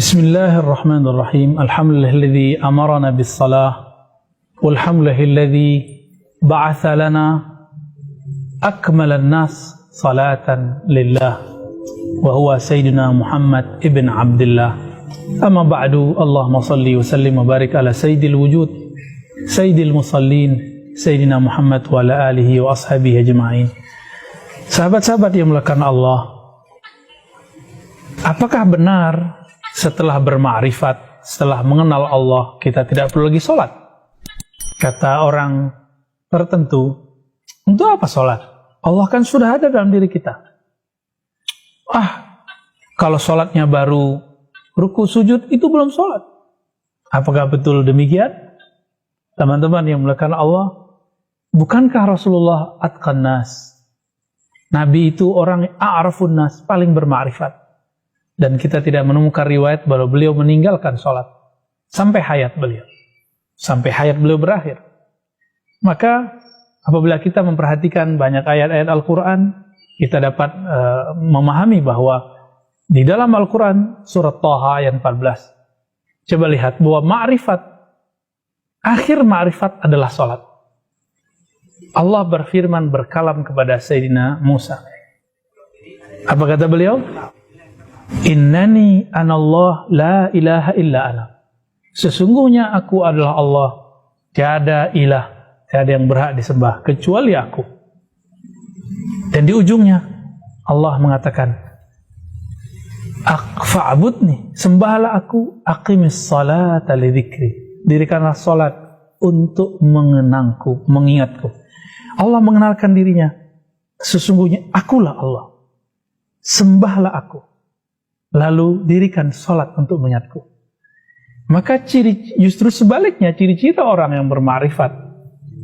Bismillahirrahmanirrahim. Alhamdulillahilladzi amarana bis-salah walhamdulillahilladzi ba'atha lana akmalan nas salatan lillah wa huwa sayyidina Muhammad ibn Abdullah. Amma ba'du, Allahumma salli wa sallim wa barik ala sayyidil wujud sayyidil musallin sayyidina Muhammad wa ala alihi wa ashabihi ajma'in. Sahabat-sahabat yang dimuliakan Allah, apakah benar setelah bermakrifat, setelah mengenal Allah, kita tidak perlu lagi sholat? Kata orang tertentu, untuk apa sholat? Allah kan sudah ada dalam diri kita. Kalau sholatnya baru ruku sujud, itu belum sholat. Apakah betul demikian? Teman-teman yang dimuliakan Allah, bukankah Rasulullah atqan nas? Nabi itu orang a'rafun nas, paling bermakrifat. Dan kita tidak menemukan riwayat bahwa beliau meninggalkan sholat sampai hayat beliau, sampai hayat beliau berakhir. Maka apabila kita memperhatikan banyak ayat-ayat Al-Quran, kita dapat memahami bahwa di dalam Al-Quran surat Thaha ayat 14, coba lihat bahwa ma'rifat, akhir ma'rifat adalah sholat. Allah berfirman, berkalam kepada Sayyidina Musa. Apa kata beliau? Innani anallah la ilaha illa ana. Sesungguhnya aku adalah Allah, tiada ilah, tiada yang berhak disembah kecuali aku. Dan di ujungnya Allah mengatakan, fa'budni, sembahlah aku, aqimis salata li dzikri, dirikanlah salat untuk mengenangku, mengingatku. Allah mengenalkan dirinya, sesungguhnya akulah Allah, sembahlah aku, lalu dirikan sholat untuk mengingatku. Maka justru sebaliknya, ciri-ciri orang yang bermakrifat,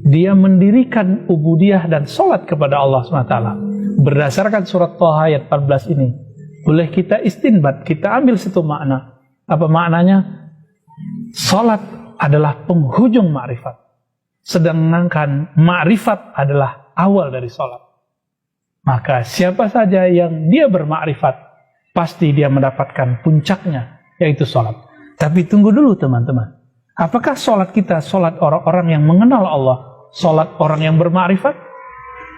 dia mendirikan ubudiyah dan sholat kepada Allah SWT. Berdasarkan surat Thaha ayat 14 ini, boleh kita istinbat, kita ambil satu makna. Apa maknanya? Sholat adalah penghujung makrifat, sedangkan makrifat adalah awal dari sholat. Maka siapa saja yang dia bermakrifat, pasti dia mendapatkan puncaknya, yaitu sholat. Tapi tunggu dulu teman-teman, apakah sholat kita sholat orang-orang yang mengenal Allah, sholat orang yang bermakrifat?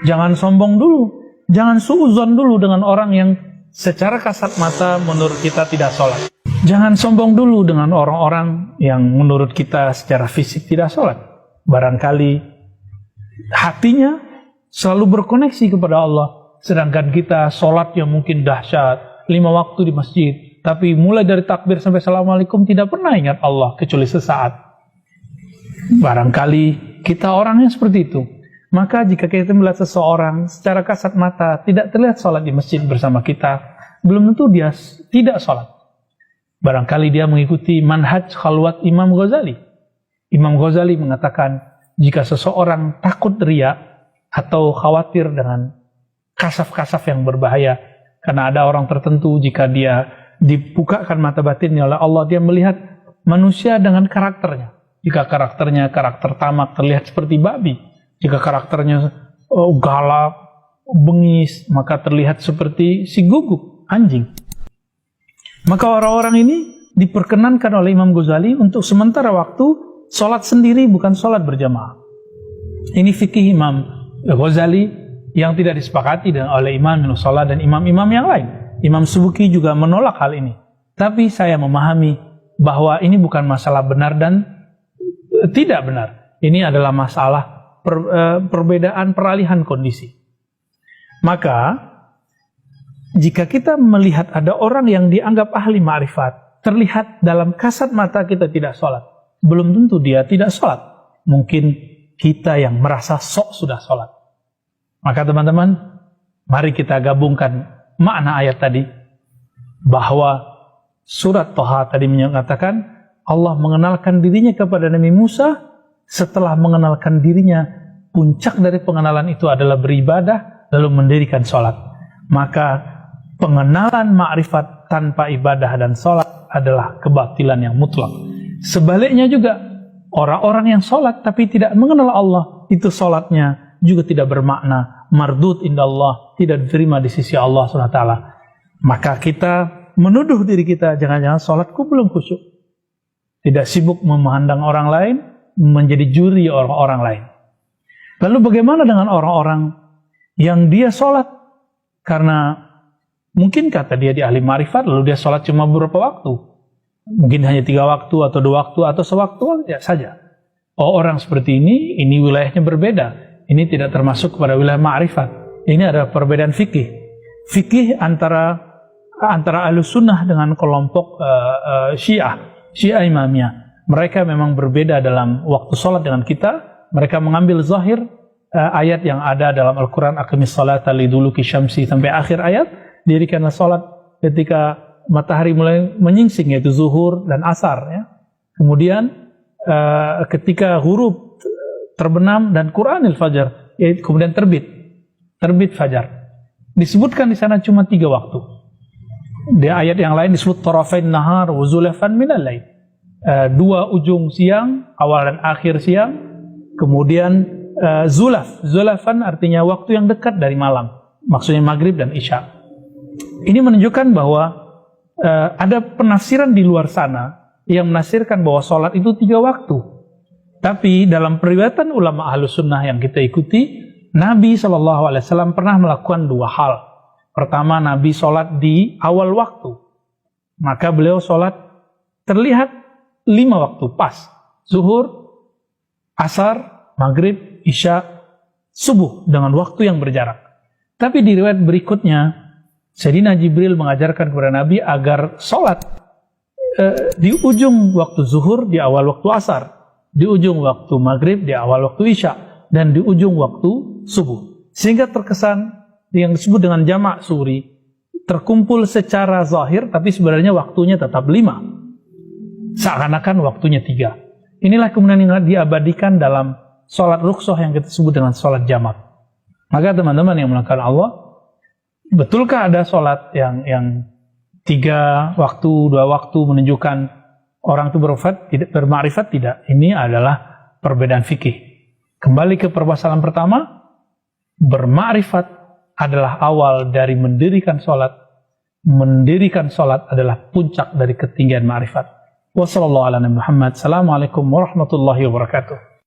Jangan sombong dulu, jangan suudzon dulu dengan orang yang secara kasat mata menurut kita tidak sholat. Jangan sombong dulu dengan orang-orang yang menurut kita secara fisik tidak sholat. Barangkali hatinya selalu berkoneksi kepada Allah, sedangkan kita sholat yang mungkin dahsyat, 5 waktu di masjid, tapi mulai dari takbir sampai assalamualaikum tidak pernah ingat Allah kecuali sesaat. Barangkali kita orangnya seperti itu. Maka jika kita melihat seseorang secara kasat mata tidak terlihat sholat di masjid bersama kita, belum tentu dia tidak sholat. Barangkali dia mengikuti manhaj khalwat Imam Ghazali. Imam Ghazali mengatakan, jika seseorang takut riya atau khawatir dengan kasaf-kasaf yang berbahaya, karena ada orang tertentu jika dia dibukakan mata batinnya oleh Allah, dia melihat manusia dengan karakternya. Jika karakternya karakter tamak, terlihat seperti babi. Jika karakternya galak, bengis, maka terlihat seperti si guguk, anjing. Maka orang-orang ini diperkenankan oleh Imam Ghazali untuk sementara waktu sholat sendiri, bukan sholat berjamaah. Ini fikih Imam Ghazali yang tidak disepakati oleh Imam Minus Sholat dan imam-imam yang lain. Imam Subuki juga menolak hal ini. Tapi saya memahami bahwa ini bukan masalah benar dan tidak benar. Ini adalah masalah perbedaan peralihan kondisi. Maka jika kita melihat ada orang yang dianggap ahli ma'rifat, terlihat dalam kasat mata kita tidak sholat, belum tentu dia tidak sholat. Mungkin kita yang merasa sok sudah sholat. Maka teman-teman, mari kita gabungkan makna ayat tadi, bahwa surat Thaha tadi menyatakan Allah mengenalkan dirinya kepada Nabi Musa. Setelah mengenalkan dirinya, puncak dari pengenalan itu adalah beribadah lalu mendirikan sholat. Maka pengenalan ma'rifat tanpa ibadah dan sholat adalah kebatilan yang mutlak. Sebaliknya juga, orang-orang yang sholat tapi tidak mengenal Allah, itu sholatnya juga tidak bermakna, mardud indallah, tidak diterima di sisi Allah SWT. Maka kita menuduh diri kita, jangan-jangan sholatku belum khusyuk. Tidak sibuk memandang orang lain, menjadi juri orang-orang lain. Lalu bagaimana dengan orang-orang yang dia sholat karena mungkin kata dia di ahli ma'rifat, lalu dia sholat cuma beberapa waktu, mungkin hanya 3 waktu atau 2 waktu atau sewaktu saja. Oh, orang seperti ini wilayahnya berbeda. Ini tidak termasuk kepada wilayah ma'rifat. Ini adalah perbedaan fikih. Fikih antara Ahlus Sunnah dengan kelompok Syiah Imamiyah. Mereka memang berbeda dalam waktu sholat dengan kita. Mereka mengambil zahir ayat yang ada dalam Al-Quran, aqimis sholata liduluki syamsi, sampai akhir ayat, dirikanlah sholat ketika matahari mulai menyingsing, yaitu zuhur dan asar. Ya. Kemudian ketika ghurub terbenam dan Quranil fajar, yaitu kemudian terbit fajar. Disebutkan di sana cuma 3 waktu. Di ayat yang lain disebut tarafain nahar wa zulafan minal lail. 2 ujung siang, awal dan akhir siang. Kemudian zulafan artinya waktu yang dekat dari malam, maksudnya maghrib dan isya. Ini menunjukkan bahwa ada penafsiran di luar sana yang menafsirkan bahwa sholat itu 3 waktu. Tapi dalam periwayatan ulama Ahlus Sunnah yang kita ikuti, Nabi SAW pernah melakukan 2 hal. Pertama, Nabi sholat di awal waktu, maka beliau sholat terlihat 5 waktu pas: zuhur, asar, maghrib, isya, subuh, dengan waktu yang berjarak. Tapi di riwayat berikutnya, Sayyidina Jibril mengajarkan kepada Nabi agar sholat di ujung waktu zuhur, di awal waktu asar, di ujung waktu maghrib, di awal waktu isya, dan di ujung waktu subuh. Sehingga terkesan yang disebut dengan jamak suri, terkumpul secara zahir, tapi sebenarnya waktunya tetap 5. Seakan-akan waktunya 3. Inilah kemudian yang diabadikan dalam sholat rukhsah yang kita sebut dengan sholat jamak. Maka teman-teman yang melakukan Allah, betulkah ada sholat yang 3 waktu, 2 waktu menunjukkan orang itu bermakrifat? Tidak. Ini adalah perbedaan fikih. Kembali ke permasalahan pertama, bermakrifat adalah awal dari mendirikan sholat. Mendirikan sholat adalah puncak dari ketinggian makrifat. Wassalamualaikum warahmatullahi wabarakatuh.